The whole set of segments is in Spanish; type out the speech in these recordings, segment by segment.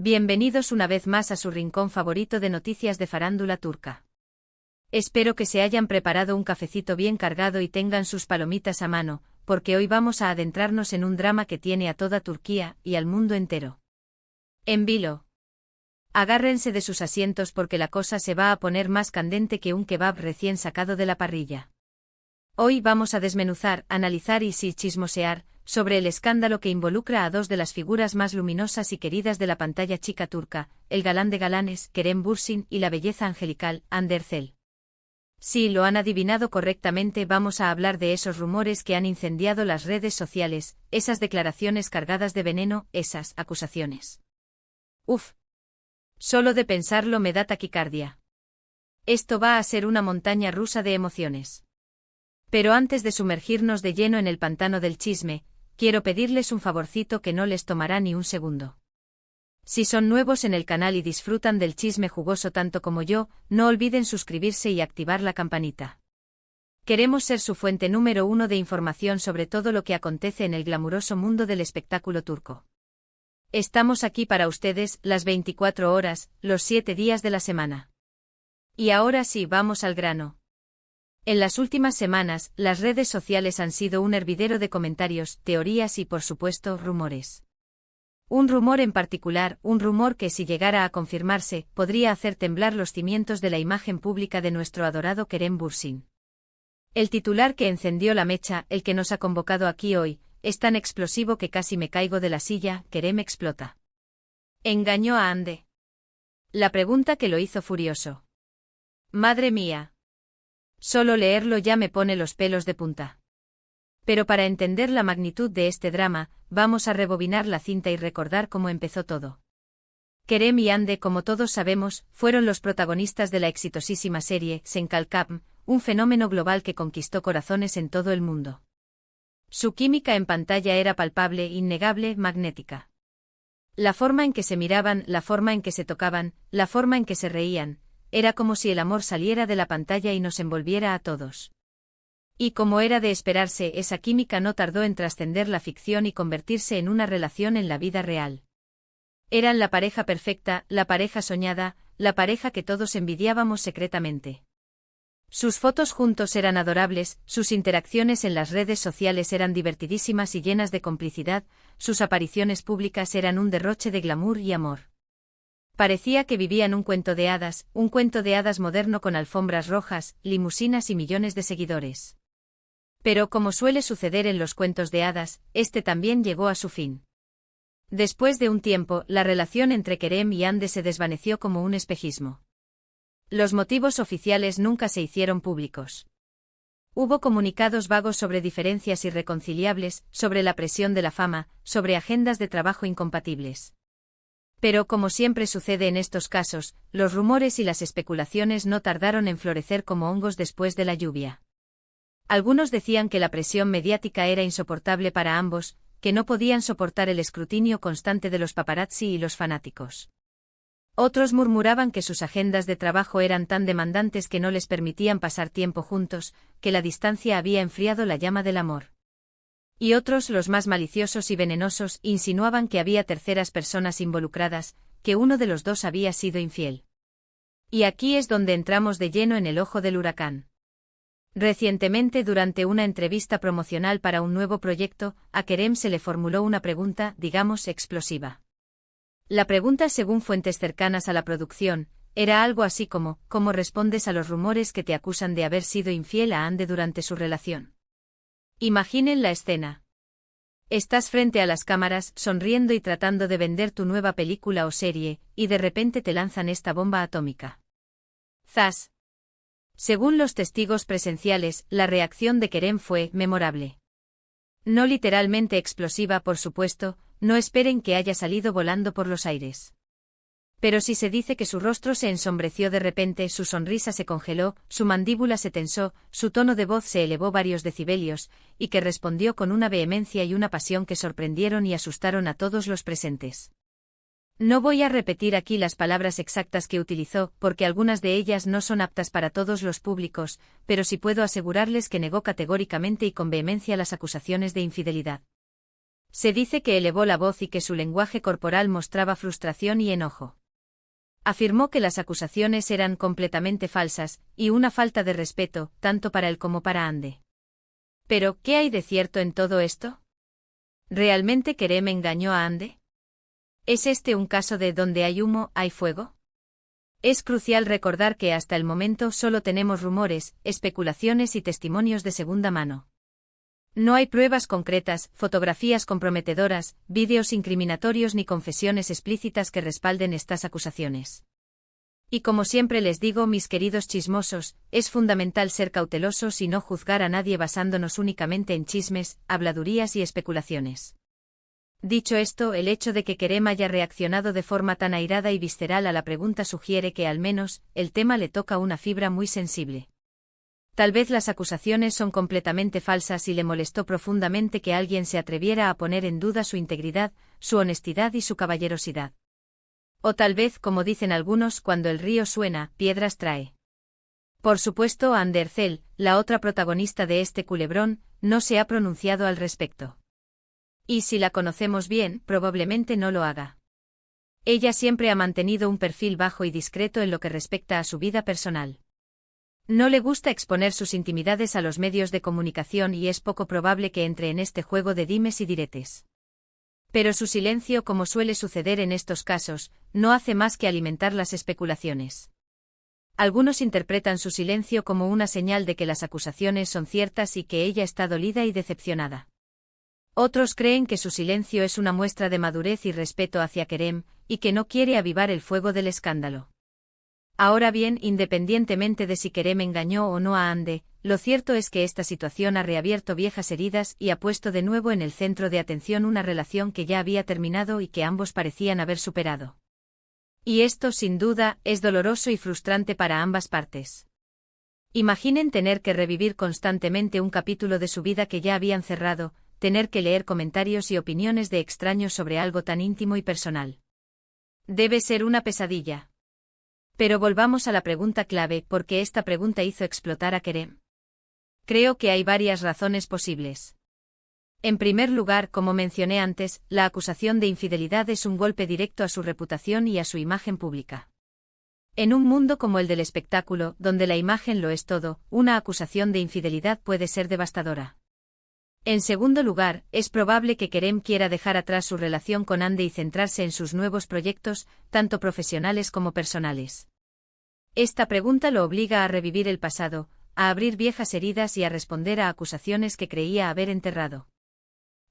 Bienvenidos una vez más a su rincón favorito de noticias de farándula turca. Espero que se hayan preparado un cafecito bien cargado y tengan sus palomitas a mano, porque hoy vamos a adentrarnos en un drama que tiene a toda Turquía y al mundo entero. En vilo. Agárrense de sus asientos porque la cosa se va a poner más candente que un kebab recién sacado de la parrilla. Hoy vamos a desmenuzar, analizar y chismosear sobre el escándalo que involucra a dos de las figuras más luminosas y queridas de la pantalla chica turca, el galán de galanes, Kerem Bürsin, y la belleza angelical, Hande Erçel. Si lo han adivinado correctamente, vamos a hablar de esos rumores que han incendiado las redes sociales, esas declaraciones cargadas de veneno, esas acusaciones. Uf. Solo de pensarlo me da taquicardia. Esto va a ser una montaña rusa de emociones. Pero antes de sumergirnos de lleno en el pantano del chisme, quiero pedirles un favorcito que no les tomará ni un segundo. Si son nuevos en el canal y disfrutan del chisme jugoso tanto como yo, no olviden suscribirse y activar la campanita. Queremos ser su fuente número 1 de información sobre todo lo que acontece en el glamuroso mundo del espectáculo turco. Estamos aquí para ustedes, las 24 horas, los 7 días de la semana. Y ahora sí, vamos al grano. En las últimas semanas, las redes sociales han sido un hervidero de comentarios, teorías y, por supuesto, rumores. Un rumor en particular, un rumor que si llegara a confirmarse, podría hacer temblar los cimientos de la imagen pública de nuestro adorado Kerem Bürsin. El titular que encendió la mecha, el que nos ha convocado aquí hoy, es tan explosivo que casi me caigo de la silla. Kerem explota. ¿Engañó a Hande? La pregunta que lo hizo furioso. Madre mía. Solo leerlo ya me pone los pelos de punta. Pero para entender la magnitud de este drama, vamos a rebobinar la cinta y recordar cómo empezó todo. Kerem y Hande, como todos sabemos, fueron los protagonistas de la exitosísima serie Sen Kalkam, un fenómeno global que conquistó corazones en todo el mundo. Su química en pantalla era palpable, innegable, magnética. La forma en que se miraban, la forma en que se tocaban, la forma en que se reían, era como si el amor saliera de la pantalla y nos envolviera a todos. Y como era de esperarse, esa química no tardó en trascender la ficción y convertirse en una relación en la vida real. Eran la pareja perfecta, la pareja soñada, la pareja que todos envidiábamos secretamente. Sus fotos juntos eran adorables, sus interacciones en las redes sociales eran divertidísimas y llenas de complicidad, sus apariciones públicas eran un derroche de glamour y amor. Parecía que vivían un cuento de hadas moderno con alfombras rojas, limusinas y millones de seguidores. Pero como suele suceder en los cuentos de hadas, este también llegó a su fin. Después de un tiempo, la relación entre Kerem y Hande se desvaneció como un espejismo. Los motivos oficiales nunca se hicieron públicos. Hubo comunicados vagos sobre diferencias irreconciliables, sobre la presión de la fama, sobre agendas de trabajo incompatibles. Pero como siempre sucede en estos casos, los rumores y las especulaciones no tardaron en florecer como hongos después de la lluvia. Algunos decían que la presión mediática era insoportable para ambos, que no podían soportar el escrutinio constante de los paparazzi y los fanáticos. Otros murmuraban que sus agendas de trabajo eran tan demandantes que no les permitían pasar tiempo juntos, que la distancia había enfriado la llama del amor. Y otros, los más maliciosos y venenosos, insinuaban que había terceras personas involucradas, que uno de los dos había sido infiel. Y aquí es donde entramos de lleno en el ojo del huracán. Recientemente, durante una entrevista promocional para un nuevo proyecto, a Kerem se le formuló una pregunta, digamos, explosiva. La pregunta, según fuentes cercanas a la producción, era algo así como: ¿cómo respondes a los rumores que te acusan de haber sido infiel a Hande durante su relación? Imaginen la escena. Estás frente a las cámaras, sonriendo y tratando de vender tu nueva película o serie, y de repente te lanzan esta bomba atómica. ¡Zas! Según los testigos presenciales, la reacción de Kerem fue memorable. No literalmente explosiva, por supuesto, no esperen que haya salido volando por los aires. Pero sí se dice que su rostro se ensombreció de repente, su sonrisa se congeló, su mandíbula se tensó, su tono de voz se elevó varios decibelios, y que respondió con una vehemencia y una pasión que sorprendieron y asustaron a todos los presentes. No voy a repetir aquí las palabras exactas que utilizó, porque algunas de ellas no son aptas para todos los públicos, pero sí puedo asegurarles que negó categóricamente y con vehemencia las acusaciones de infidelidad. Se dice que elevó la voz y que su lenguaje corporal mostraba frustración y enojo. Afirmó que las acusaciones eran completamente falsas, y una falta de respeto, tanto para él como para Ande. Pero, ¿qué hay de cierto en todo esto? ¿Realmente Kerem engañó a Ande? ¿Es este un caso de donde hay humo, hay fuego? Es crucial recordar que hasta el momento solo tenemos rumores, especulaciones y testimonios de segunda mano. No hay pruebas concretas, fotografías comprometedoras, vídeos incriminatorios ni confesiones explícitas que respalden estas acusaciones. Y como siempre les digo, mis queridos chismosos, es fundamental ser cautelosos y no juzgar a nadie basándonos únicamente en chismes, habladurías y especulaciones. Dicho esto, el hecho de que Kerem haya reaccionado de forma tan airada y visceral a la pregunta sugiere que al menos, el tema le toca una fibra muy sensible. Tal vez las acusaciones son completamente falsas y le molestó profundamente que alguien se atreviera a poner en duda su integridad, su honestidad y su caballerosidad. O tal vez, como dicen algunos, cuando el río suena, piedras trae. Por supuesto, Andercel, la otra protagonista de este culebrón, no se ha pronunciado al respecto. Y si la conocemos bien, probablemente no lo haga. Ella siempre ha mantenido un perfil bajo y discreto en lo que respecta a su vida personal. No le gusta exponer sus intimidades a los medios de comunicación y es poco probable que entre en este juego de dimes y diretes. Pero su silencio, como suele suceder en estos casos, no hace más que alimentar las especulaciones. Algunos interpretan su silencio como una señal de que las acusaciones son ciertas y que ella está dolida y decepcionada. Otros creen que su silencio es una muestra de madurez y respeto hacia Kerem, y que no quiere avivar el fuego del escándalo. Ahora bien, independientemente de si Kerem engañó o no a Ande, lo cierto es que esta situación ha reabierto viejas heridas y ha puesto de nuevo en el centro de atención una relación que ya había terminado y que ambos parecían haber superado. Y esto, sin duda, es doloroso y frustrante para ambas partes. Imaginen tener que revivir constantemente un capítulo de su vida que ya habían cerrado, tener que leer comentarios y opiniones de extraños sobre algo tan íntimo y personal. Debe ser una pesadilla. Pero volvamos a la pregunta clave, ¿por qué esta pregunta hizo explotar a Kerem? Creo que hay varias razones posibles. En primer lugar, como mencioné antes, la acusación de infidelidad es un golpe directo a su reputación y a su imagen pública. En un mundo como el del espectáculo, donde la imagen lo es todo, una acusación de infidelidad puede ser devastadora. En segundo lugar, es probable que Kerem quiera dejar atrás su relación con Ande y centrarse en sus nuevos proyectos, tanto profesionales como personales. Esta pregunta lo obliga a revivir el pasado, a abrir viejas heridas y a responder a acusaciones que creía haber enterrado.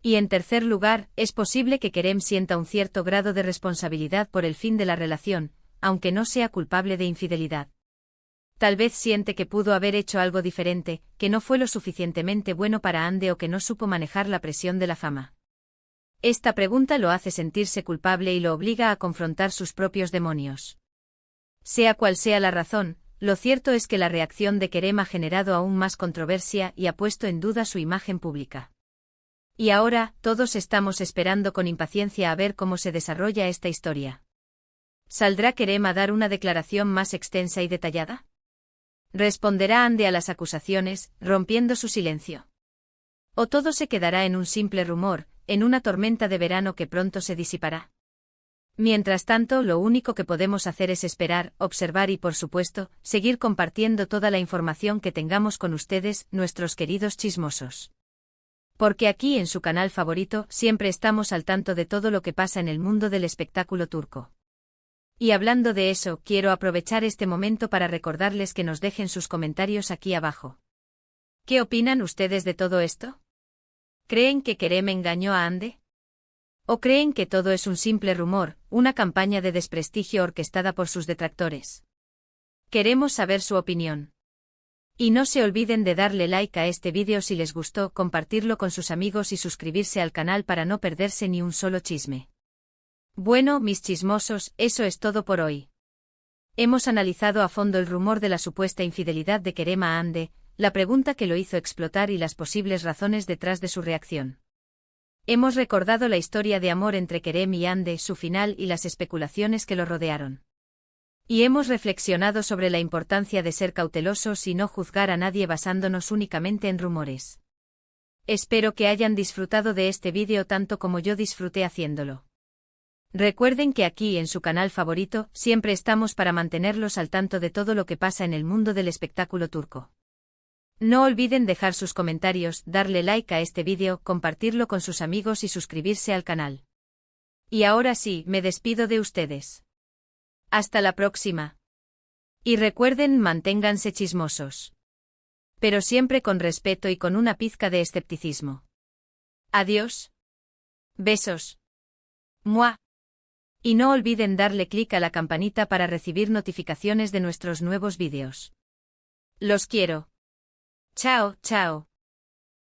Y en tercer lugar, es posible que Kerem sienta un cierto grado de responsabilidad por el fin de la relación, aunque no sea culpable de infidelidad. Tal vez siente que pudo haber hecho algo diferente, que no fue lo suficientemente bueno para Ande o que no supo manejar la presión de la fama. Esta pregunta lo hace sentirse culpable y lo obliga a confrontar sus propios demonios. Sea cual sea la razón, lo cierto es que la reacción de Kerem ha generado aún más controversia y ha puesto en duda su imagen pública. Y ahora, todos estamos esperando con impaciencia a ver cómo se desarrolla esta historia. ¿Saldrá Kerem a dar una declaración más extensa y detallada? ¿Responderá Ande a las acusaciones, rompiendo su silencio? ¿O todo se quedará en un simple rumor, en una tormenta de verano que pronto se disipará? Mientras tanto, lo único que podemos hacer es esperar, observar y, por supuesto, seguir compartiendo toda la información que tengamos con ustedes, nuestros queridos chismosos. Porque aquí en su canal favorito siempre estamos al tanto de todo lo que pasa en el mundo del espectáculo turco. Y hablando de eso, quiero aprovechar este momento para recordarles que nos dejen sus comentarios aquí abajo. ¿Qué opinan ustedes de todo esto? ¿Creen que Kerem engañó a Ande? ¿O creen que todo es un simple rumor, una campaña de desprestigio orquestada por sus detractores? Queremos saber su opinión. Y no se olviden de darle like a este vídeo si les gustó, compartirlo con sus amigos y suscribirse al canal para no perderse ni un solo chisme. Bueno, mis chismosos, eso es todo por hoy. Hemos analizado a fondo el rumor de la supuesta infidelidad de Kerem a Ande, la pregunta que lo hizo explotar y las posibles razones detrás de su reacción. Hemos recordado la historia de amor entre Kerem y Ande, su final y las especulaciones que lo rodearon. Y hemos reflexionado sobre la importancia de ser cautelosos y no juzgar a nadie basándonos únicamente en rumores. Espero que hayan disfrutado de este vídeo tanto como yo disfruté haciéndolo. Recuerden que aquí en su canal favorito siempre estamos para mantenerlos al tanto de todo lo que pasa en el mundo del espectáculo turco. No olviden dejar sus comentarios, darle like a este vídeo, compartirlo con sus amigos y suscribirse al canal. Y ahora sí, me despido de ustedes. Hasta la próxima. Y recuerden, manténganse chismosos. Pero siempre con respeto y con una pizca de escepticismo. Adiós. Besos. ¡Mua! Y no olviden darle clic a la campanita para recibir notificaciones de nuestros nuevos vídeos. Los quiero. Chao, chao.